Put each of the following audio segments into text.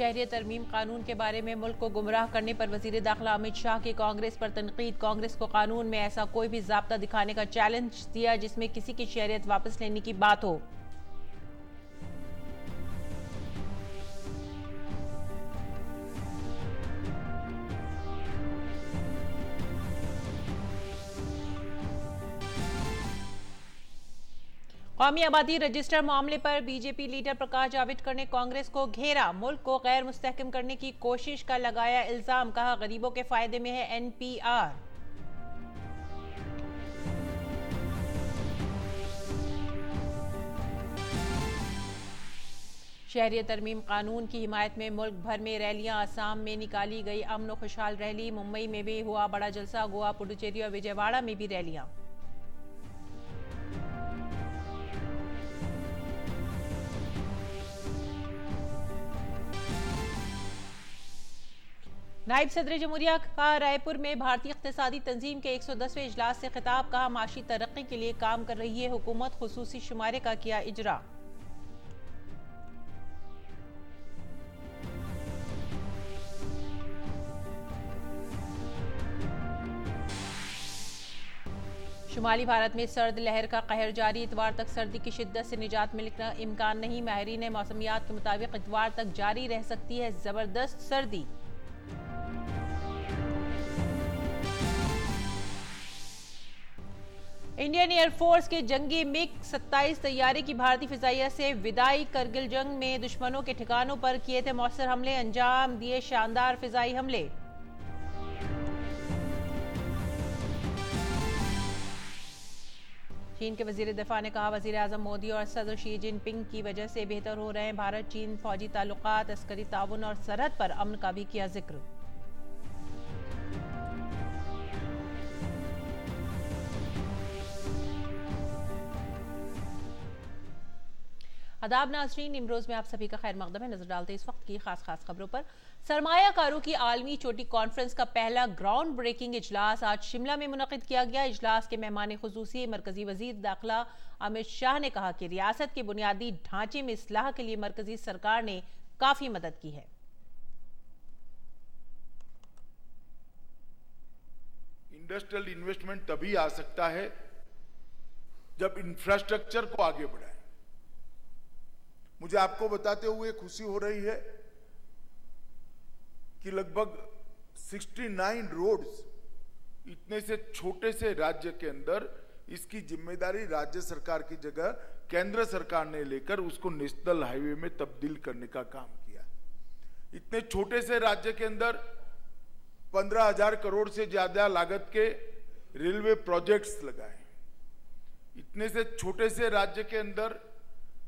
शहरियत तरमीम कानून के बारे में मुल्क को गुमराह करने पर वजीर दाखिला अमित शाह की कांग्रेस पर तनकीद। कांग्रेस को कानून में ऐसा कोई भी ज़ाब्ता दिखाने का चैलेंज दिया जिसमें किसी की शहरियत वापस लेने की बात हो। कौमी आबादी रजिस्टर मामले पर बीजेपी लीडर प्रकाश जावड़ेकर ने कांग्रेस को घेरा। मुल्क को गैर मुस्तहकम करने की कोशिश का लगाया इल्जाम। कहा, गरीबों के फायदे में है एनपीआर। शहरियत तरमीम कानून की हिमायत में मुल्क भर में रैलियां। असम में निकाली गई अमन और खुशहाल रैली। मुंबई में भी हुआ बड़ा जलसा। गोवा, पुडुचेरी और विजयवाड़ा में भी रैलियां। नायब सदर जमहूरिया का रायपुर में भारतीय इक़्तिसादी तंजीम के 110वें इजलास से खिताब। कहा, माशी तरक्की के लिए काम कर रही है हुकूमत। खुसूसी शुमारे का किया इजरा। शुमाली भारत में सर्द लहर का कहर जारी। इतवार तक सर्दी की शिद्दत से निजात मिलने का इम्कान नहीं। माहिरीन मौसमियात के मुताबिक इतवार तक जारी रह सकती है जबरदस्त सर्दी। इंडियन एयरफोर्स के जंगी मिग 27 तैयारी की भारतीय फिजाइया से विदाई। करगिल जंग में दुश्मनों के ठिकानों पर किए थे मौसर हमले। अंजाम दिए शानदार फिजाई हमले। चीन के वजीर दिफा ने कहा, वजीर आजम मोदी और सदर शी जिनपिंग की वजह से बेहतर हो रहे हैं भारत चीन फौजी ताल्लुकात, अस्करी ताउन और सरहद पर अमन का भी किया जिक्र। आदाब नाज़रीन, इमरोज़ में आप सभी का खैर मकदम है। नजर डालते इस वक्त की खास खबरों पर। सरमायाकारों की आलमी चोटी कॉन्फ्रेंस का पहला ग्राउंड ब्रेकिंग इजलास आज शिमला में मुनक़िद किया गया। इजलास के मेहमान खुसूसी मरकजी वजीर दाखिला अमित शाह ने कहा कि रियासत के बुनियादी ढांचे में इस्लाह के लिए मरकजी सरकार ने काफी मदद की है। इंडस्ट्रियल इन्वेस्टमेंट तभी आ सकता है जब इंफ्रास्ट्रक्चर को आगे बढ़ाए। मुझे आपको बताते हुए खुशी हो रही है कि लगभग 69 रोड्स, इतने से छोटे से राज्य के अंदर इसकी जिम्मेदारी राज्य सरकार की जगह केंद्र सरकार ने लेकर उसको नेशनल हाईवे में तब्दील करने का काम किया। इतने छोटे से राज्य के अंदर 15,000 करोड़ से ज्यादा लागत के रेलवे प्रोजेक्ट्स लगाए। इतने से छोटे से राज्य के अंदर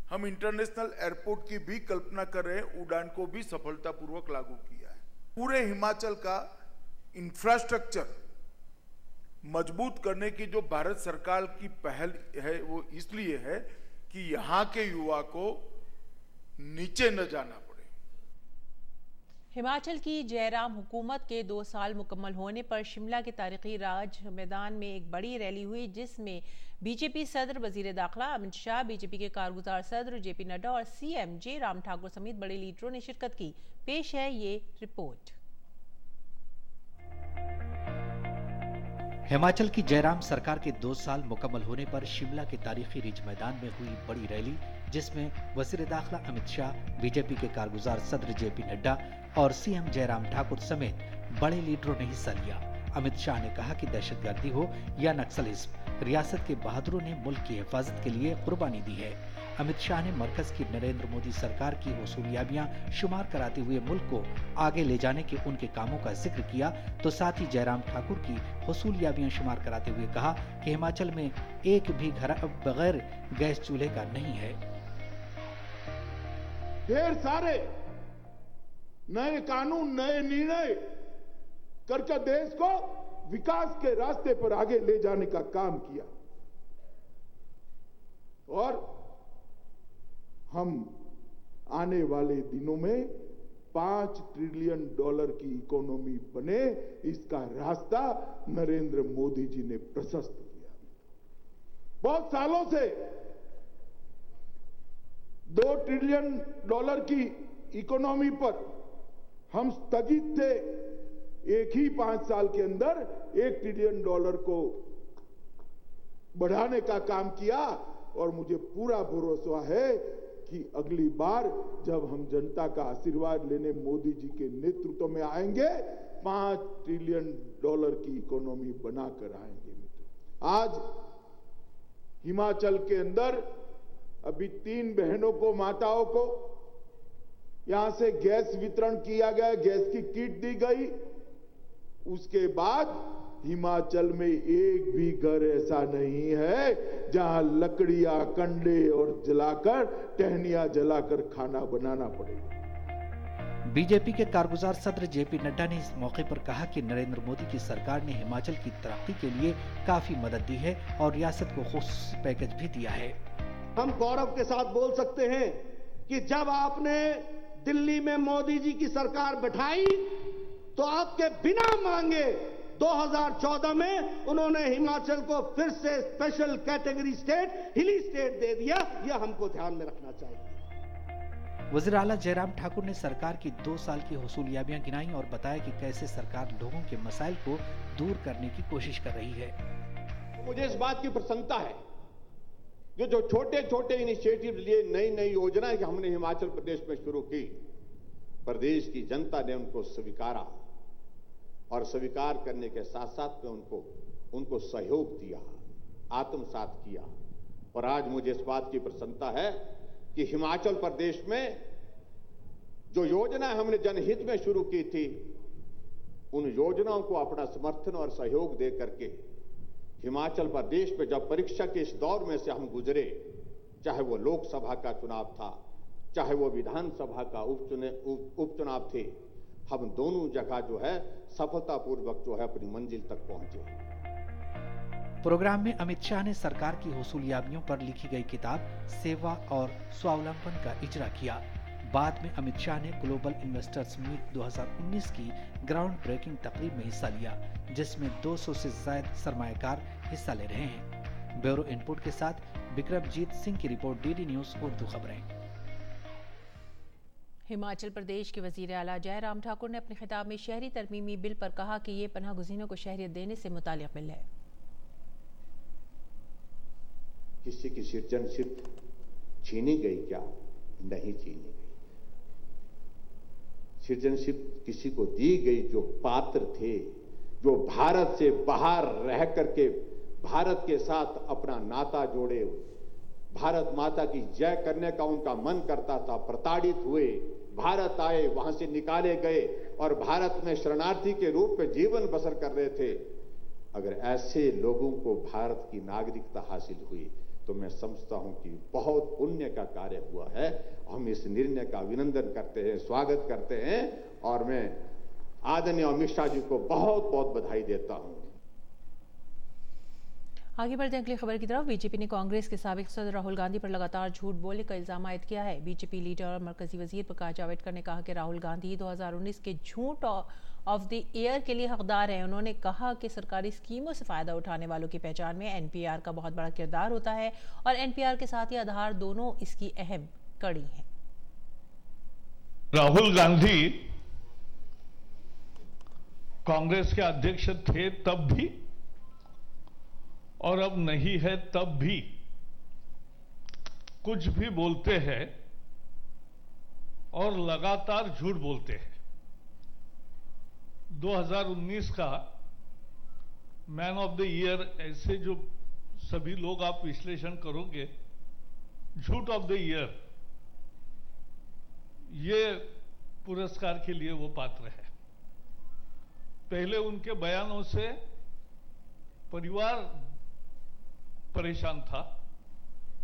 हम इंटरनेशनल एयरपोर्ट की भी कल्पना कर रहे हैं, उड़ान को भी सफलतापूर्वक लागू किया है। पूरे हिमाचल का इंफ्रास्ट्रक्चर मजबूत करने की जो भारत सरकार की पहल है वो इसलिए है कि यहां के युवा को नीचे न जाना पड़े। हिमाचल की जयराम हुकूमत के 2 साल मुकम्मल होने पर शिमला के तारीखी राज मैदान में एक बड़ी रैली हुई जिसमें बीजेपी सदर वजीर दाखिला अमित शाह, बीजेपी के कारगुजार सदर जेपी नड्डा और सीएम जयराम ठाकुर समेत बड़े लीडरों ने शिरकत की। पेश है ये रिपोर्ट। हिमाचल की जयराम सरकार के 2 साल मुकम्मल होने पर शिमला के तारीखी रिज मैदान में हुई बड़ी रैली जिसमें वजीर दाखिला अमित शाह, बीजेपी के कारगुजार सदर जेपी नड्डा और सीएम जयराम ठाकुर समेत बड़े लीडरों ने हिस्सा लिया। अमित शाह ने कहा कि दहशतगर्दी हो या नक्सलिज्म, रियासत के बहादुरों ने मुल्क की हिफाजत के लिए कुर्बानी दी है। अमित शाह ने मरकज की नरेंद्र मोदी सरकार की हुसूलियाबियां शुमार कराते हुए मुल्क को आगे ले जाने के उनके कामों का जिक्र किया तो साथ ही जयराम ठाकुर की हुसूलियाबियां शुमार कराते हुए कहा कि हिमाचल में एक भी घर अब बगैर गैस चूल्हे का नहीं है। ढेर सारे नए कानून, नए निर्णय करके देश को विकास के रास्ते पर आगे ले जाने का काम किया और हम आने वाले दिनों में $5 ट्रिलियन की इकोनॉमी बने, इसका रास्ता नरेंद्र मोदी जी ने प्रशस्त किया। बहुत सालों से $2 ट्रिलियन की इकोनॉमी पर हम स्थगित थे, एक ही 5 साल के अंदर $1 ट्रिलियन को बढ़ाने का काम किया और मुझे पूरा भरोसा है कि अगली बार जब हम जनता का आशीर्वाद लेने मोदी जी के नेतृत्व में आएंगे, $5 ट्रिलियन की इकोनॉमी बनाकर आएंगे। आज हिमाचल के अंदर अभी 3 बहनों को, माताओं को यहां से गैस वितरण किया गया, गैस की किट दी गई। उसके बाद हिमाचल में एक भी घर ऐसा नहीं है जहां लकड़ियां, कंडे और जलाकर, टहनियां जलाकर खाना बनाना पड़ेगा। बीजेपी के कारगुजार सदर जेपी नड्डा ने इस मौके पर कहा कि नरेंद्र मोदी की सरकार ने हिमाचल की तरक्की के लिए काफी मदद दी है और रियासत को खुसूसी पैकेज भी दिया है। हम गौरव के साथ बोल सकते हैं कि जब आपने दिल्ली में मोदी जी की सरकार बैठाई तो आपके बिना मांगे 2014 में उन्होंने हिमाचल को फिर से special category state, hilly state दे दिया। यह हमको ध्यान में रखना चाहिए। वज़ीर आला जयराम ठाकुर ने सरकार की 2 साल की हुसूलियाबियां गिनाई और बताया कि कैसे सरकार लोगों के मसाइल को दूर करने की कोशिश कर रही है। मुझे इस बात की प्रसन्नता है कि जो छोटे छोटे इनिशिएटिव लिए, नई योजनाएं हमने हिमाचल प्रदेश में शुरू की, प्रदेश की जनता ने उनको स्वीकारा और स्वीकार करने के साथ साथ में उनको सहयोग दिया, आत्मसात किया। और आज मुझे इस बात की प्रसन्नता है कि हिमाचल प्रदेश में जो योजना हमने जनहित में शुरू की थी, उन योजनाओं को अपना समर्थन और सहयोग दे करके हिमाचल प्रदेश में जब परीक्षा के इस दौर में से हम गुजरे, चाहे वो लोकसभा का चुनाव था, चाहे वो विधानसभा का उपचुनाव थे, हम दोनों जगह जो है सफलतापूर्वक जो है अपनी मंजिल तक पहुंचे। प्रोग्राम में अमित शाह ने सरकार की हुसूलियाबियों पर लिखी गई किताब सेवा और स्वावलंबन का इजरा किया। बाद में अमित शाह ने ग्लोबल इन्वेस्टर्स मीट 2019 की ग्राउंड ब्रेकिंग तकरीब में हिस्सा लिया, जिसमें 200 से ज्यादा सरमायाकार हिस्सा ले रहे हैं। ब्यूरो इनपुट के साथ विक्रमजीत सिंह की रिपोर्ट, डीडी न्यूज उर्दू खबरें। हिमाचल प्रदेश के वजीर आला जयराम ठाकुर ने अपने खिताब में शहरी तरमीमी बिल पर कहा कि ये पनाह गुज़ीनों को शहरियत देने से मुताल्लिक़ बिल है। किसी की सिटीजनशिप छीनी गई क्या? नहीं छीनी गई। सिटीजनशिप किसी को दी गई जो पात्र थे, जो भारत से बाहर रह करके भारत के साथ अपना नाता जोड़े, भारत माता की जय करने का उनका मन करता था, प्रताड़ित हुए, भारत आए, वहां से निकाले गए और भारत में शरणार्थी के रूप में जीवन बसर कर रहे थे। अगर ऐसे लोगों को भारत की नागरिकता हासिल हुई तो मैं समझता हूं कि बहुत पुण्य का कार्य हुआ है। हम इस निर्णय का अभिनंदन करते हैं, स्वागत करते हैं और मैं आदरणीय अमित शाह जी को बहुत बहुत बधाई देता हूं। आगे बढ़ते हैं अगली खबर की तरफ। बीजेपी ने कांग्रेस के साबिक सदर राहुल गांधी पर लगातार झूठ बोलने का इल्जाम आयद किया है। बीजेपी लीडर और मरकजी वजीर प्रकाश जावड़ेकर ने कहा कि राहुल गांधी 2019 के झूठ ऑफ द ईयर के लिए हकदार हैं। उन्होंने कहा कि सरकारी स्कीमों से फायदा उठाने वालों की पहचान में एनपीआर का बहुत बड़ा किरदार होता है और एनपीआर के साथ ही आधार दोनों इसकी अहम कड़ी हैं। राहुल गांधी कांग्रेस के अध्यक्ष थे तब भी और अब नहीं है तब भी कुछ भी बोलते हैं और लगातार झूठ बोलते हैं। 2019 का मैन ऑफ द ईयर ऐसे जो सभी लोग आप विश्लेषण करोगे, झूठ ऑफ द ईयर, ये पुरस्कार के लिए वो पात्र है। पहले उनके बयानों से परिवार परेशान था,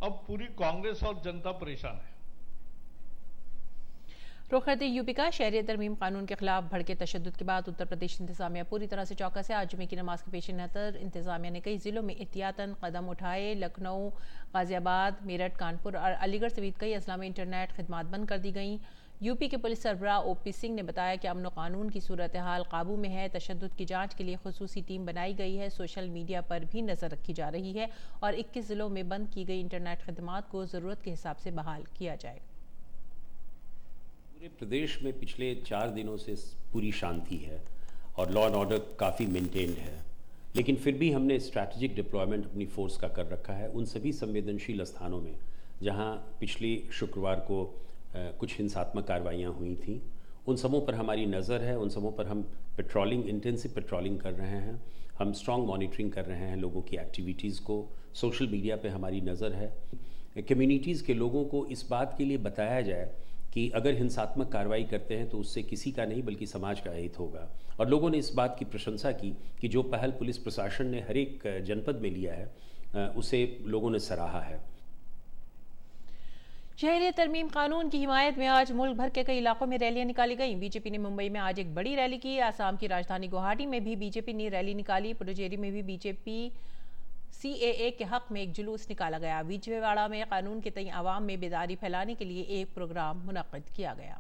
अब पूरी कांग्रेस और जनता परेशान है। रुख करते यूपी का शहरी तरमीम कानून के खिलाफ भड़के तशद्दुद के बाद उत्तर प्रदेश इंतजामिया पूरी तरह से चौकस है। आज जुमे की नमाज के पेश नज़र इंतजामिया ने कई जिलों में एहतियातन कदम उठाए। लखनऊ, गाजियाबाद, मेरठ, कानपुर और अलीगढ़ समेत कई अजला में इंटरनेट खिदमात बंद कर दी गई। यूपी के पुलिस सरबराह ओपी सिंह ने बताया कि अमन कानून की सूरत हाल काबू में है। तशद्दुद की जांच के लिए खुसूसी टीम बनाई गई है। सोशल मीडिया पर भी नजर रखी जा रही है और 21 जिलों में बंद की गई इंटरनेट खिदमात को जरूरत के हिसाब से बहाल किया जाएगा। पूरे प्रदेश में पिछले 4 दिनों से पूरी शांति है और लॉ एंड ऑर्डर काफ़ी मेंटेन्ड है, लेकिन फिर भी हमने स्ट्रैटेजिक डिप्लॉयमेंट अपनी फोर्स का कर रखा है उन सभी संवेदनशील स्थानों में जहां पिछले शुक्रवार को कुछ हिंसात्मक कार्रवाइयाँ हुई थीं। उन सबों पर हमारी नज़र है, उन सबों पर हम पेट्रोलिंग, इंटेंसिव पेट्रोलिंग कर रहे हैं, हम स्ट्रॉन्ग मॉनिटरिंग कर रहे हैं लोगों की एक्टिविटीज़ को, सोशल मीडिया पे हमारी नज़र है। कम्युनिटीज़ के लोगों को इस बात के लिए बताया जाए कि अगर हिंसात्मक कार्रवाई करते हैं तो उससे किसी का नहीं बल्कि समाज का हित होगा। और लोगों ने इस बात की प्रशंसा की कि जो पहल पुलिस प्रशासन ने हर एक जनपद में लिया है उसे लोगों ने सराहा है। शहरी तरमीम कानून की हिमायत में आज मुल्क भर के कई इलाकों में रैलियां निकाली गईं। बीजेपी ने मुंबई में आज एक बड़ी रैली की। आसाम की राजधानी गुवाहाटी में भी बीजेपी ने रैली निकाली। पुडुचेरी में भी बीजेपी CAA के हक में एक जुलूस निकाला गया। विजयवाड़ा में कानून के तई आवाम में बेदारी फैलाने के लिए एक प्रोग्राम मुनक्किद किया गया।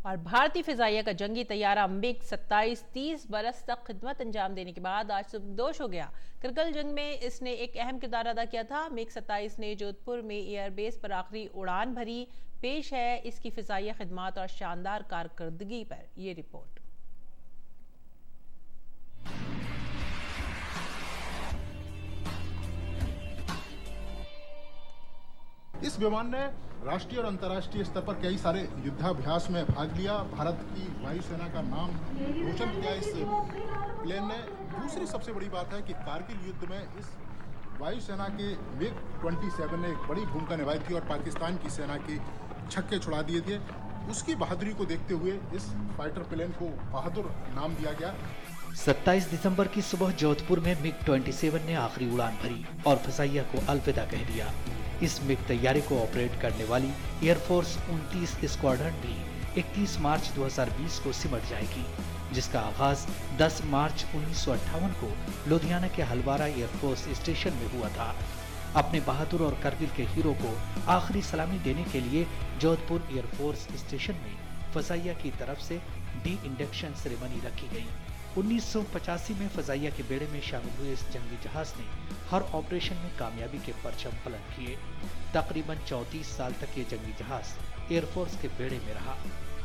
और भारतीय फिजाइया का जंगी तैयारा मिग 27 30 बरस तक खिदमत अंजाम देने के बाद आज सुबकदोश हो गया। करगिल जंग में इसने एक अहम किरदार अदा किया था। मिग 27 ने जोधपुर में एयरबेस पर आखिरी उड़ान भरी। पेश है इसकी फिजाइया खिदमत और शानदार कारकर्दगी पर ये रिपोर्ट। इस विमान ने राष्ट्रीय और अंतर्राष्ट्रीय स्तर पर कई सारे युद्धाभ्यास में भाग लिया। भारत की वायुसेना का नाम रोशन किया इस प्लेन ने। दूसरी सबसे बड़ी बात है कि कारगिल युद्ध में इस वायुसेना के मिग 27 ने एक बड़ी भूमिका निभाई थी और पाकिस्तान की सेना के छक्के छुड़ा दिए थे। उसकी बहादुरी को देखते हुए इस फाइटर प्लेन को बहादुर नाम दिया गया। 27 दिसंबर की सुबह जोधपुर में मिग 27 ने आखिरी उड़ान भरी और फिजाइया को अलविदा कह दिया। इस मिग तैयारे को ऑपरेट करने वाली एयरफोर्स 29 स्क्वाड्रन भी 31 मार्च 2020 को सिमट जाएगी, जिसका आगाज 10 मार्च 1958 को लुधियाना के हलवारा एयरफोर्स स्टेशन में हुआ था। अपने बहादुर और करगिल के हीरो को आखिरी सलामी देने के लिए जोधपुर एयरफोर्स स्टेशन में फिजाइया की तरफ से डी इंडक्शन सेरेमनी रखी गई। 1985 में फिजाइया के बेड़े में शामिल हुए इस जंगी जहाज ने हर ऑपरेशन में कामयाबी के परचम बुलंद किए। तकरीबन 34 साल तक ये जंगी जहाज एयरफोर्स के बेड़े में रहा।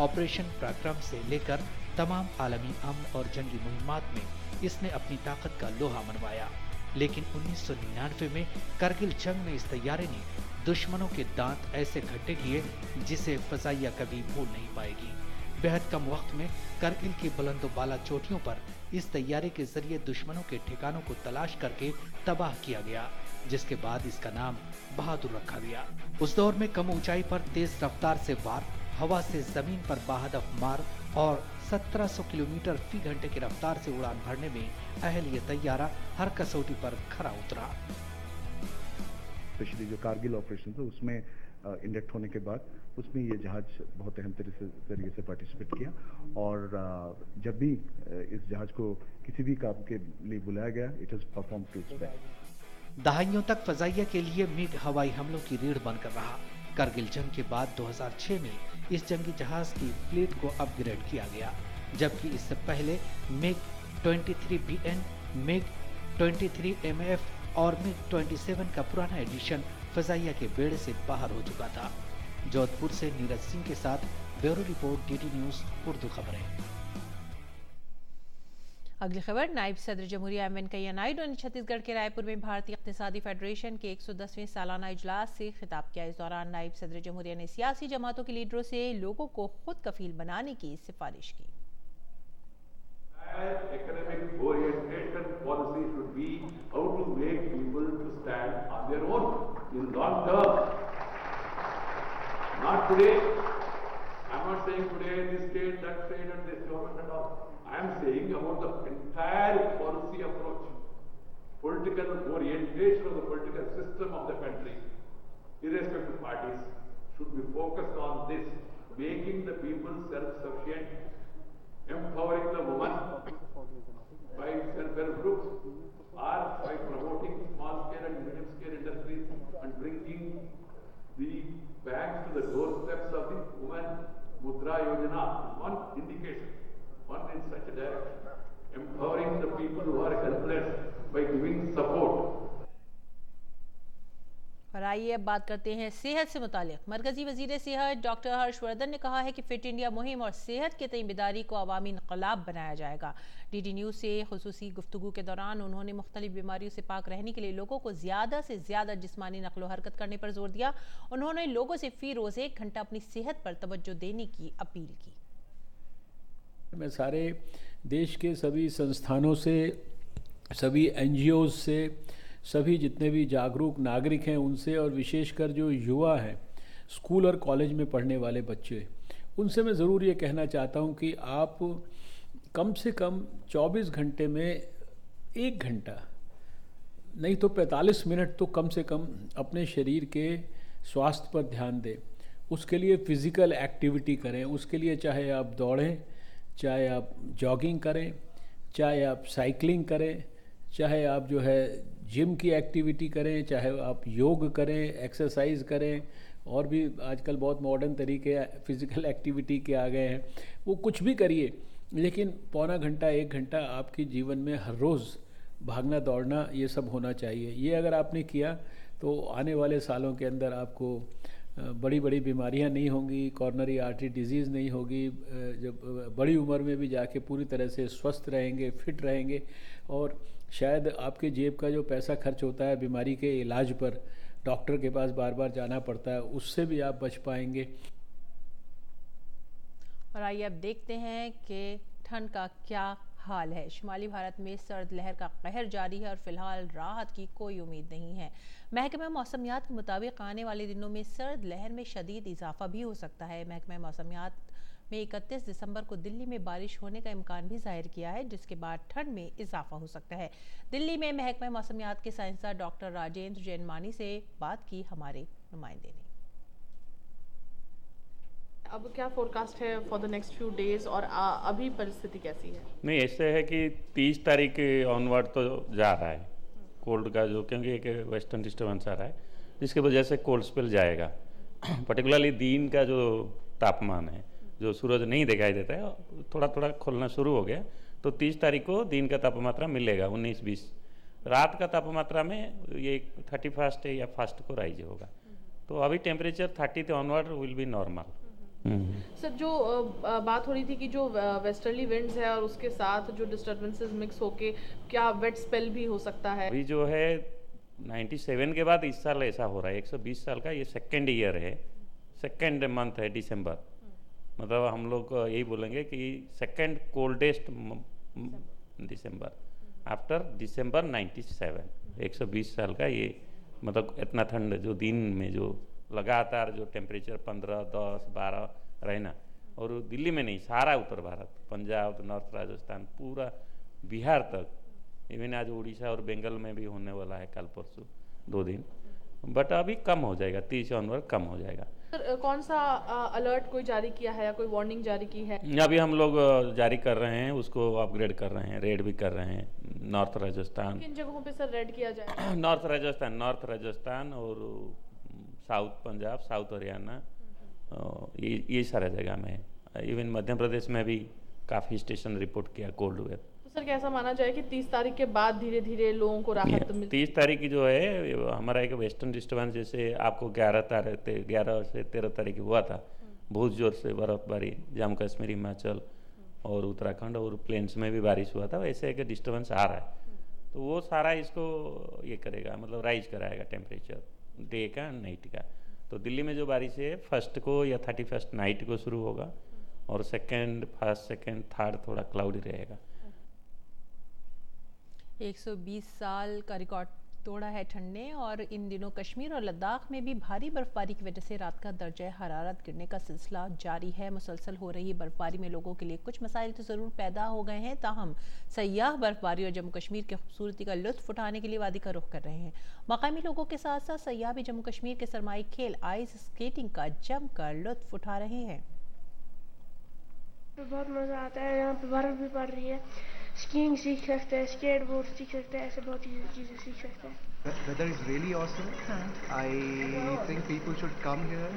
ऑपरेशन पराक्रम से लेकर तमाम आलमी अमन और जंगी मुहिमात में इसने अपनी ताकत का लोहा मनवाया। लेकिन 1999 में करगिल जंग में इस तैयारे ने दुश्मनों के दांत ऐसे खट्टे किए जिसे फिजाइया कभी भूल नहीं पाएगी। बेहद कम वक्त में करगिल की बुलंदोबाला चोटियों पर इस तैयारे के जरिए दुश्मनों के ठिकानों को तलाश करके तबाह किया गया, जिसके बाद इसका नाम बहादुर रखा गया। उस दौर में कम ऊंचाई पर तेज रफ्तार से वार, हवा से जमीन पर बाहदफ मार और 1700 किलोमीटर फी घंटे की रफ्तार से उड़ान भरने में अहल ये तैयारा हर कसौटी पर खरा उतरा। स्पेशली जो कारगिल ऑपरेशन था उसमें इंडक्ट होने के बाद उसमें ये जहाज बहुत अहम तरीके से पार्टिसिपेट किया और जब भी इस जहाज को किसी भी काम के लिए बुलाया गया इट हैज परफॉर्म टू स्पेक। दहाइयों तक फिजाइया के लिए मिग हवाई हमलों की रीढ़ बनकर रहा। करगिल जंग के बाद 2006 में इस जंगी जहाज की फ्लीट को अपग्रेड किया गया, जबकि इससे पहले मिग 23BN, मिग 23MF और मिग 27 का पुराना एडिशन फिजाइया के बेड़े से बाहर हो चुका था। जोधपुर से नीरज सिंह के साथ bureau report, DD news Urdu खबरें। अगली खबर, नायब सदर जमहूरिया एम वेंकैया नायडू ने छत्तीसगढ़ के रायपुर में भारतीय इक़्तिसादी फेडरेशन के 110वें सालाना इजलास से खिताब किया। इस दौरान नायब सदर जमहूरिया ने सियासी जमातों के लीडरों से लोगों को खुद कफील बनाने की सिफारिश की। Economic orientation policy should be how to make people to stand on their own in long term. Not today. I'm not saying today this state, that state, and this government and all. I am saying about the entire policy approach, political orientation of the political system of the country, irrespective of parties, should be focused on this, making the people self-sufficient, empowering the woman by self-help groups or by promoting small-scale and medium-scale industries and bringing the banks to the doorsteps of the women. Mudra Yojana is one indication, one in such a direction, empowering the people who are helpless by giving support. और आइए अब बात करते हैं सेहत से मुतालिक। मरकजी वजीर सेहत डॉक्टर हर्षवर्धन ने कहा है कि फिट इंडिया मुहिम और सेहत के तय बेदारी को अवामी इनकलाब बनाया जाएगा। डीडी न्यूज़ से खुसूसी गुफ्तगू के दौरान उन्होंने मुख्तलिफ बीमारियों से पाक रहने के लिए लोगों को ज़्यादा से ज़्यादा जिस्मानी नक्लो हरकत करने पर जोर दिया। उन्होंने लोगों से फी रोज़ 1 घंटा अपनी सेहत पर तवज्जो देने की अपील की। मैं सारे देश के सभी संस्थानों से, सभी NGOs से, सभी जितने भी जागरूक नागरिक हैं उनसे, और विशेषकर जो युवा हैं, स्कूल और कॉलेज में पढ़ने वाले बच्चे, उनसे मैं ज़रूर ये कहना चाहता हूँ कि आप कम से कम 24 घंटे में 1 घंटा नहीं तो 45 मिनट तो कम से कम अपने शरीर के स्वास्थ्य पर ध्यान दें। उसके लिए फ़िज़िकल एक्टिविटी करें। उसके लिए चाहे आप दौड़ें, चाहे आप जॉगिंग करें, चाहे आप साइकिलिंग करें, चाहे आप जो है जिम की एक्टिविटी करें, चाहे आप योग करें, एक्सरसाइज करें, और भी आजकल बहुत मॉडर्न तरीके फ़िज़िकल एक्टिविटी के आ गए हैं, वो कुछ भी करिए, लेकिन पौना घंटा 1 घंटा आपके जीवन में हर रोज़ भागना दौड़ना ये सब होना चाहिए। ये अगर आपने किया तो आने वाले सालों के अंदर आपको बड़ी बड़ी बीमारियां नहीं होंगी, कॉर्नरी आर्टरी डिजीज़ नहीं होगी, जब बड़ी उम्र में भी जाके पूरी तरह से स्वस्थ रहेंगे, फिट रहेंगे, और शायद आपके जेब का जो पैसा खर्च होता है बीमारी के इलाज पर, डॉक्टर के पास बार बार जाना पड़ता है, उससे भी आप बच पाएंगे। और आइए अब देखते हैं कि ठंड का क्या हाल है। शुमाली भारत में सर्द लहर का कहर जारी है और फिलहाल राहत की कोई उम्मीद नहीं है। महकमा मौसमियात के मुताबिक आने वाले दिनों में सर्द लहर में शदीद इजाफा भी हो सकता है। महकमा मौसमियात में 31 दिसंबर को दिल्ली में बारिश होने का इम्कान भी जाहिर किया है, जिसके बाद ठंड में इजाफा हो सकता है। दिल्ली में महकमा मौसमियात के साइंसदान डॉक्टर राजेंद्र जैनमानी से बात की हमारे नुमाइंदे ने। अब क्या फोरकास्ट है for the next few days, और अभी परिस्थिति कैसी है? नहीं, ऐसे है कि 30 तारीख ऑनवर्ड तो जा रहा है कोल्ड का, जो क्योंकि एक वेस्टर्न डिस्टर्बेंस आ रहा है, जिसकी वजह से कोल्ड स्पेल जाएगा। पर्टिकुलरली दिन का जो तापमान है, जो सूरज नहीं दिखाई देता है, थोड़ा थोड़ा खोलना शुरू हो गया, तो 30 तारीख को दिन का तापमात्रा मिलेगा 19-20। रात का तापमात्रा में ये 31 या 1 को राइज होगा। तो अभी temperature 30 onward will be normal. Sir, जो बात हो रही थी कि जो वेस्टर्ली विंड्स है और उसके साथ जो डिस्टर्बेंसेस मिक्स होके क्या वेट स्पेल भी हो सकता है? अभी जो है 97 के बाद इस साल ऐसा हो रहा है। 120 साल का ये सेकेंड ईयर है, सेकेंड मंथ है दिसंबर। मतलब हम लोग यही बोलेंगे कि सेकेंड कोल्डेस्ट दिसंबर आफ्टर दिसंबर 97। 120 साल का ये, मतलब इतना ठंड जो दिन में जो लगातार जो टेम्परेचर 15, 10, 12 रहना, और दिल्ली में नहीं, सारा उत्तर भारत, पंजाब, नॉर्थ राजस्थान, पूरा बिहार तक, इवन आज उड़ीसा और बंगाल में भी होने वाला है कल परसों 2 दिन, बट अभी कम हो जाएगा, 30 ऑनवर्ड कम हो जाएगा। सर, कौन सा अलर्ट कोई जारी किया है या कोई वार्निंग जारी की है? अभी हम लोग जारी कर रहे हैं, उसको अपग्रेड कर रहे हैं, रेड भी कर रहे हैं। नॉर्थ राजस्थान, किन जगहों पे सर रेड किया जाएगा? नॉर्थ राजस्थान और साउथ पंजाब, साउथ हरियाणा, ये सारा जगह में। इवन मध्य प्रदेश में भी काफ़ी स्टेशन रिपोर्ट किया कोल्ड वेव। तो सर, कैसा माना जाए कि 30 तारीख के बाद धीरे धीरे लोगों को राहत मिल? 30 तारीख की जो है हमारा एक वेस्टर्न डिस्टर्बेंस, जैसे आपको 11 से 13 तारीख हुआ था, बहुत जोर से बर्फबारी जम्मू कश्मीर, हिमाचल और उत्तराखंड और प्लेन्स में भी बारिश हुआ था, वैसे एक डिस्टर्बेंस आ रहा है। तो वो सारा इसको ये करेगा, मतलब राइज कराएगा टेम्परेचर डे का, नाइट का। तो दिल्ली में जो बारिश है 1 को या 31 नाइट को शुरू होगा, और 2nd, 1st, 2nd, 3rd थोड़ा क्लाउडी रहेगा। 120 साल का रिकॉर्ड तोड़ा है ठंड ने, और इन दिनों कश्मीर और लद्दाख में भी भारी बर्फबारी की वजह से रात का दर्जा हरारत गिरने का सिलसिला जारी है। मुसलसल हो रही बर्फबारी में लोगों के लिए कुछ मसाइल तो ज़रूर पैदा हो गए हैं, ताहम सयाह बर्फबारी और जम्मू कश्मीर की खूबसूरती का लुत्फ उठाने के लिए वादी का रुख कर रहे हैं। मकामी लोगों के साथ साथ सयाह भी जम्मू कश्मीर के सरमाई खेल आइस स्केटिंग का जमकर लुत्फ उठा रहे हैं। बहुत मज़ा आता है, यहाँ पे बर्फ भी पड़ रही है, स्कीइंग सीख सकते हैं, स्केटबोर्ड सीख सकते हैं, ऐसे बहुत चीज़ें सीख सकते हैं। weather is really awesome. I think people should come here.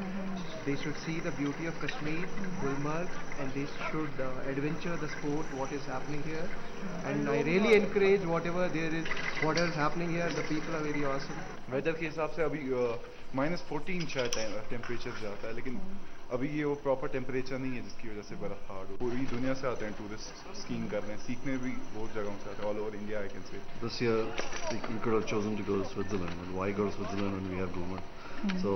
They should see the beauty of Kashmir, Gulmarg, and they should adventure the sport, what is happening here. And I really encourage whatever is happening here. The people are very awesome. Weather के हिसाब से अभी -14 शायद temperature जाता है, लेकिन अभी ये वो प्रॉपर टेम्परेचर नहीं है जिसकी वजह से बर्फ हार्ड हो। पूरी दुनिया से आते हैं टूरिस्ट स्कीइंग करने, सीखने भी बहुत जगहों से आते हैं, all over India I can say. This year we could have chosen to go to Switzerland, and why go to Switzerland when we have Gulmarg? So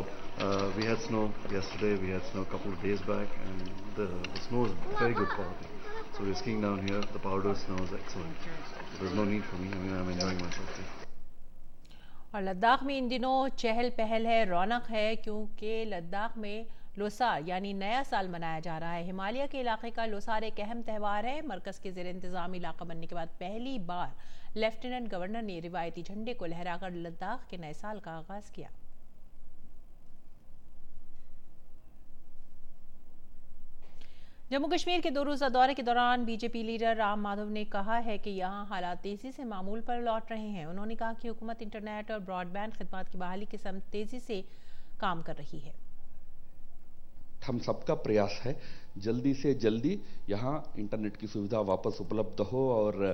we had snow yesterday, we had snow a couple of days back, and the snow is very good quality. So we're skiing down here. The powder snow is excellent. So there's no need for me. I mean, I'm enjoying myself here. और लद्दाख में इन दिनों चहल पहल है, रौनक है, क्योंकि लद्दाख में लोसार यानी नया साल मनाया जा रहा है। हिमालय के इलाके का लोसार एक अहम त्यौहार है। मरकज़ के ज़ेर इंतज़ाम इलाका बनने के बाद पहली बार लेफ्टिनेंट गवर्नर ने रिवायती झंडे को लहराकर लद्दाख के नए साल का आगाज़ किया। जम्मू कश्मीर के 2 रोज़ा दौरे के दौरान बीजेपी लीडर राम माधव ने कहा है कि यहाँ हालात तेज़ी से मामूल पर लौट रहे हैं। उन्होंने कहा कि हुकूमत इंटरनेट और ब्रॉडबैंड खिदमत की बहाली की समत तेज़ी से काम कर रही है। हम सबका प्रयास है जल्दी से जल्दी यहाँ इंटरनेट की सुविधा वापस उपलब्ध हो और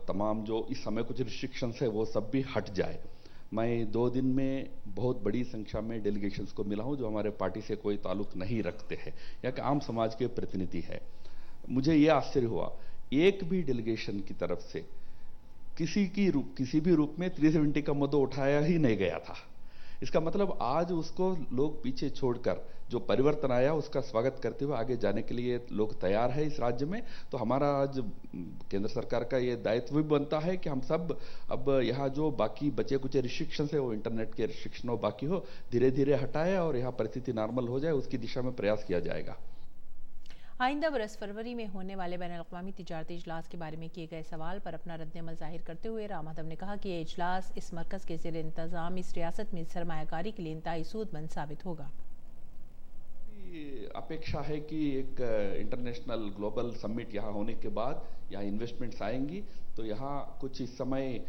तमाम जो इस समय कुछ रिस्ट्रिक्शंस है वो सब भी हट जाए। मैं 2 दिन में बहुत बड़ी संख्या में डेलीगेशंस को मिला हूँ जो हमारे पार्टी से कोई ताल्लुक नहीं रखते हैं या कि आम समाज के प्रतिनिधि है। मुझे ये आश्चर्य हुआ, एक भी डेलीगेशन की तरफ से किसी भी रूप में 370 का मुद्दा उठाया ही नहीं गया था। इसका मतलब आज उसको लोग पीछे छोड़कर जो परिवर्तन आया उसका स्वागत करते हुए आगे जाने के लिए लोग तैयार है इस राज्य में। तो हमारा आज केंद्र सरकार का ये दायित्व भी बनता है कि हम सब अब यहाँ जो बाकी बचे कुछ रिस्ट्रिक्शंस है वो इंटरनेट के रिस्ट्रिक्शन बाकी हो धीरे धीरे हटाए और यहाँ परिस्थिति नॉर्मल हो जाए, उसकी दिशा में प्रयास किया जाएगा। आइंदा बरस फरवरी में होने वाले बैनुल-अक़वामी तिजारती इजलास के बारे में किए गए सवाल पर अपना रद्द-ए-अमल जाहिर करते हुए राम माधव ने कहा कि ये इजलास इस मरकज़ के ज़ेर इंतज़ाम इस रियासत में सरमायाकारी के लिए इंतहाई सूदमंद साबित होगा। अपेक्षा है कि एक इंटरनेशनल ग्लोबल समिट यहाँ होने के बाद यहाँ इन्वेस्टमेंट्स आएंगी तो यहाँ कुछ इस समय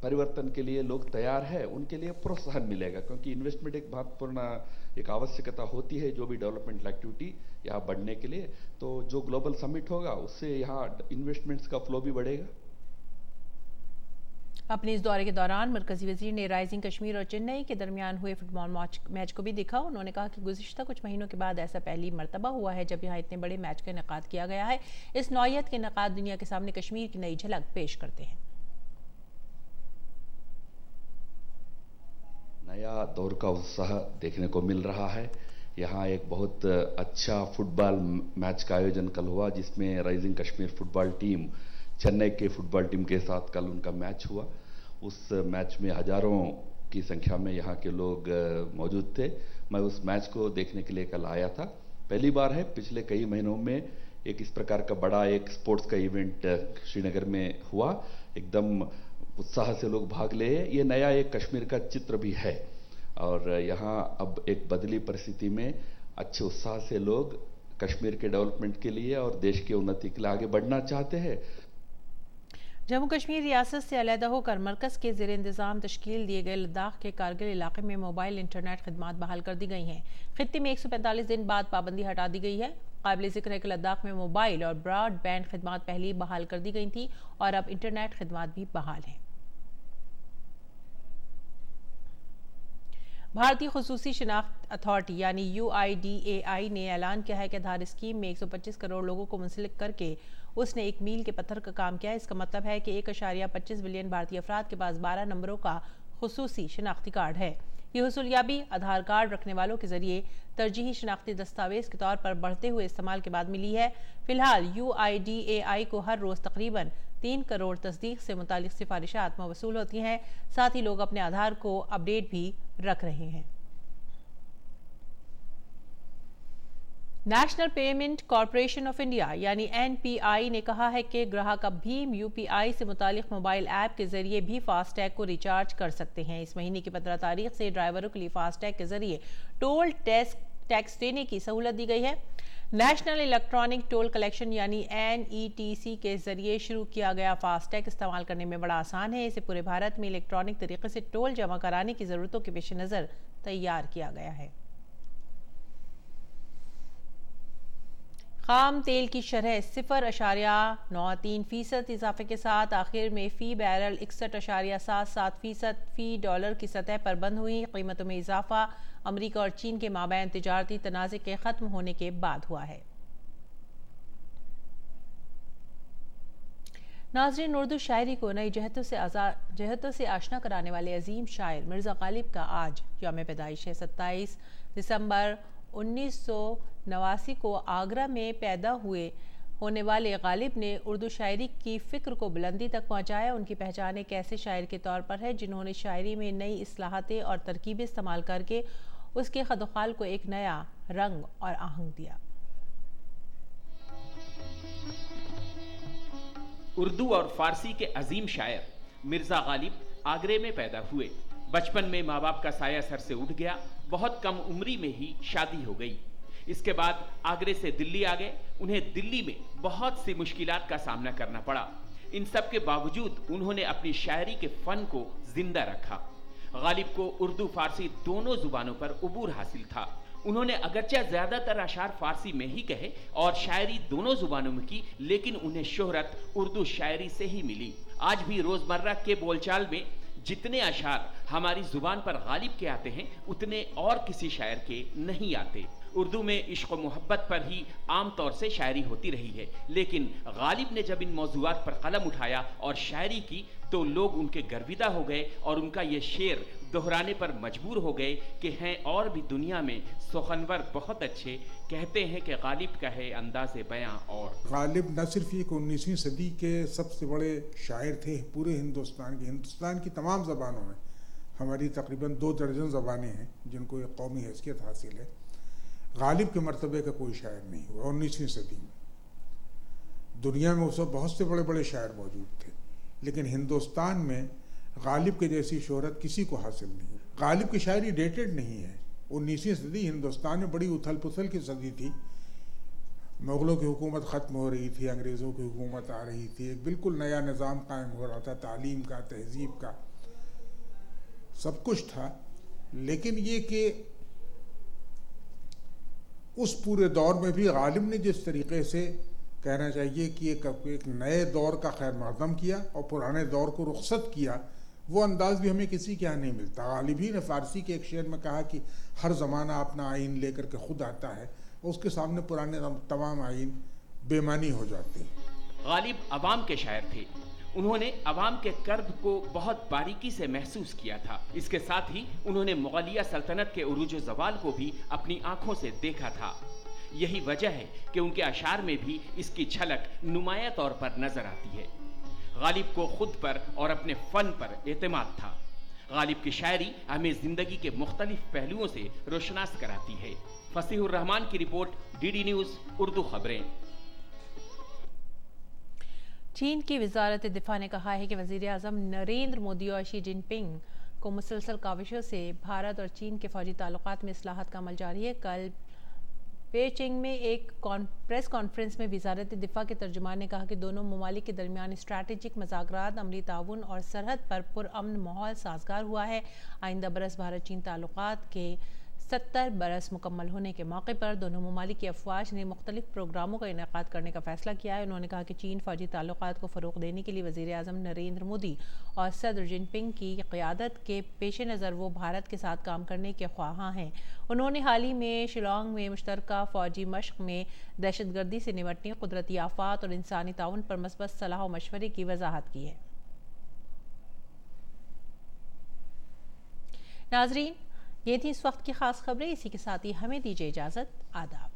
परिवर्तन के लिए लोग तैयार है, उनके लिए प्रोत्साहन मिलेगा क्योंकि इन्वेस्टमेंट एक महत्वपूर्ण एक आवश्यकता होती है जो भी डेवलपमेंटल एक्टिविटी यहाँ बढ़ने के लिए। तो जो ग्लोबल समिट होगा उससे यहाँ इन्वेस्टमेंट्स का फ्लो भी बढ़ेगा। अपने इस दौरे के दौरान मरकजी वजीर ने राइजिंग कश्मीर और चेन्नई के दरमियान हुए फुटबॉल मैच को भी देखा। उन्होंने कहा कि गुज़िश्ता कुछ महीनों के बाद ऐसा पहली मरतबा हुआ है जब यहाँ इतने बड़े मैच का इनेकाद किया गया है। इस नौइयत के इनेकाद दुनिया के सामने कश्मीर की नई झलक पेश करते हैं। नया दौर का उत्साह देखने को मिल रहा है। यहाँ एक बहुत अच्छा फुटबॉल मैच का आयोजन कल हुआ जिसमें rising Kashmir football team Chennai के फुटबॉल टीम के साथ कल उनका मैच हुआ। उस मैच में हजारों की संख्या में यहाँ के लोग मौजूद थे। मैं उस मैच को देखने के लिए कल आया था। पहली बार है पिछले कई महीनों में एक इस प्रकार का बड़ा एक स्पोर्ट्स का इवेंट श्रीनगर में हुआ। एकदम उत्साह से लोग भाग ले। ये नया एक कश्मीर का चित्र भी है और यहाँ अब एक बदली परिस्थिति में अच्छे उत्साह से लोग कश्मीर के डेवलपमेंट के लिए और देश की उन्नति के लिए आगे बढ़ना चाहते हैं। जम्मू कश्मीर रियासत से अलहदा होकर मरकज़ के ज़ेर इंतज़ाम तश्कील दिए गए लद्दाख के कारगिल इलाके में मोबाइल इंटरनेट खिदमात बहाल कर दी गई हैं। खित्ते में 145 दिन बाद पाबंदी हटा दी गई है। काबिल ज़िक्र है कि लद्दाख में मोबाइल और ब्रॉडबैंड खिदमात पहले ही बहाल कर दी गई थी और अब इंटरनेट खिदमात भी बहाल हैं। भारतीय खुसूसी शनाख्त अथॉरिटी यानी UIDAI ने ऐलान किया है कि आधार स्कीम में 125 करोड़ लोगों को मुंसलिक करके उसने एक मील के पत्थर का काम किया। इसका मतलब है कि 1.25 बिलियन भारतीय अफराद के पास 12 नंबरों का खुसूसी शनाख्ती कार्ड है। ये हुसूलियाबी आधार कार्ड रखने वालों के जरिए तरजीही शनाख्ती दस्तावेज के तौर पर बढ़ते हुए इस्तेमाल के बाद मिली है। फिलहाल UIDAI को हर रोज तकरीबन 3 करोड़ तस्दीक से मुतालिक सिफारिशात मौसूल होती हैं। साथ ही लोग अपने आधार को अपडेट भी रख रहे हैं। National payment corporation of India यानी NPI ने कहा है कि ग्राहक अब भीम UPI से मुतालिक मोबाइल ऐप के जरिए भी फास्टैग को रिचार्ज कर सकते हैं। इस महीने की 15 तारीख से ड्राइवरों के लिए फास्टैग के जरिए टोल टैक्स देने की सहूलत दी गई है। नेशनल इलेक्ट्रॉनिक टोल कलेक्शन यानी NETC के जरिए शुरू किया गया फास्टैग इस्तेमाल करने में बड़ा आसान है। इसे पूरे भारत में इलेक्ट्रॉनिक तरीके से टोल जमा कराने की ज़रूरतों के पेश नज़र तैयार किया गया है। खाम तेल की शरह 0.93% इजाफे के साथ आखिर में फ़ी बैरल 61.77% फ़ी डॉलर की सतह पर बंद हुई। कीमतों में इजाफा अमरीका और चीन के माबैन तिजारती तनाज़े के ख़त्म होने के बाद हुआ है। नाज़रीन, उर्दू शायरी को नई जहतों से आशना कराने वाले अजीम शायर मिर्ज़ा गालिब का आज यौम पैदाइश है। 27 दिसंबर 1989 को आगरा में पैदा होने वाले गालिब ने उर्दू शायरी की फ़िक्र को बुलंदी तक पहुँचाया। उनकी पहचान एक ऐसे शायर के तौर पर है जिन्होंने शायरी में नई इस्लाहातें और तरकीबें इस्तेमाल करके उसके खदोखाल को एक नया रंग और आहंग दिया। उर्दू और फारसी के अजीम शायर मिर्ज़ा गालिब आगरे में पैदा हुए। बचपन में माँ बाप का साया सर से उठ गया। बहुत कम उम्री में ही शादी हो गई। इसके बाद आगरे से दिल्ली आ गए। उन्हें दिल्ली में बहुत सी मुश्किलात का सामना करना पड़ा। इन सब के बावजूद उन्होंने अपनी शायरी के फन को जिंदा रखा। गालिब को उर्दू फारसी दोनों जुबानों पर उबूर हासिल था। उन्होंने अगरचे ज्यादातर अशार फारसी में ही कहे और शायरी दोनों जुबानों में की, लेकिन उन्हें शोहरत उर्दू शायरी से ही मिली। आज भी रोजमर्रा के बोलचाल में जितने अशार हमारी जुबान पर गालिब के आते हैं उतने और किसी शायर के नहीं आते। उर्दू में इश्क व मोहब्बत पर ही आम तौर से शायरी होती रही है, लेकिन गालिब ने जब इन मौजूआत पर कलम उठाया और शायरी की तो लोग उनके गर्विदा हो गए और उनका ये शेर दोहराने पर मजबूर हो गए कि हैं और भी दुनिया में सुखनवर बहुत अच्छे, कहते हैं कि गालिब का है अंदाज़े बयां। और गालिब न सिर्फ एक 19वीं सदी के सबसे बड़े शायर थे पूरे हिंदुस्तान की तमाम ज़बानों में। हमारी तकरीबन 2 दर्जन ज़बानें हैं जिनको एक कौमी हैसियत हासिल है। गालिब के मर्तबे का कोई शायर नहीं हुआ 19वीं सदी में। दुनिया में उस वक्त बहुत से बड़े बड़े शायर मौजूद थे, लेकिन हिंदुस्तान में गालिब के जैसी शोहरत किसी को हासिल नहीं। गालिब की शायरी डेटेड नहीं है। 19वीं सदी हिंदुस्तान में बड़ी उथल पुथल की सदी थी। मुग़लों की हुकूमत ख़त्म हो रही थी, अंग्रेज़ों की हुकूमत आ रही थी, एक बिल्कुल नया निज़ाम कायम हो रहा था, तालीम का, तहज़ीब का, सब कुछ था। लेकिन ये कि उस पूरे दौर में भी गालिब ने जिस तरीके से कहना चाहिए कि एक नए दौर का खैर मक़दम किया और पुराने दौर को रुखसत किया, वो अंदाज़ भी हमें किसी के यहाँ नहीं मिलता। गालिब ही ने फ़ारसी के एक शेर में कहा कि हर ज़माना अपना आइन लेकर के खुद आता है, उसके सामने पुराने तमाम आइन बेमानी हो जाते हैं। गालिब अवाम के शायर थे। उन्होंने अवाम के कर्ब को बहुत बारीकी से महसूस किया था। इसके साथ ही उन्होंने मुग़लिया सल्तनत के उरूज ज़वाल को भी अपनी आंखों से देखा था। यही वजह है कि उनके अशार में भी इसकी झलक नुमाया तौर पर नजर आती है। गालिब को खुद पर और अपने फन पर एतमाद था। गालिब की शायरी हमें जिंदगी के मुख्तलिफ पहलुओं से रोशनास कराती है। फसीहुर रहमान की रिपोर्ट, DD न्यूज़ उर्दू खबरें। चीन की वजारत दिफा ने कहा है कि वज़ीर आज़म नरेंद्र मोदी और शी जिनपिंग को मुसलसल काविशों से भारत और चीन के फौजी ताल्लुकात में इस्लाहात का अमल जारी है। कल पेचिंग में एक प्रेस कॉन्फ्रेंस में वजारत दिफा के तर्जुमान ने कहा कि दोनों ममालिक के दरमियान स्ट्रैटेजिक मज़ाकरात, अमली ताउन और सरहद पर पुरअमन माहौल साजगार हुआ है। आइंदा बरस भारत चीन ताल्लुकात के 70 बरस मुकम्मल होने के मौके पर दोनों ममालिक की अफवाज ने मुख्तलिफ प्रोग्रामों का इनेकाद करने का फैसला किया है। उन्होंने कहा कि चीन फौजी ताल्लुकात को फ़रोग़ देने के लिए वज़ीर आज़म नरेंद्र मोदी और सदर जिनपिंग की क़यादत के पेश नज़र वो भारत के साथ काम करने के ख्वाहां हैं। उन्होंने हाल ही में शिलांग में मुश्तरका फ़ौजी मश्क में दहशतगर्दी से निपटने, कुदरती आफ़ात और इंसानी ताउन पर मस्बत सलाह व मशवरे की वजाहत की है। नाज़रीन, ये थी इस वक्त की खास खबरें। इसी के साथ ही हमें दीजिए इजाज़त। आदाब।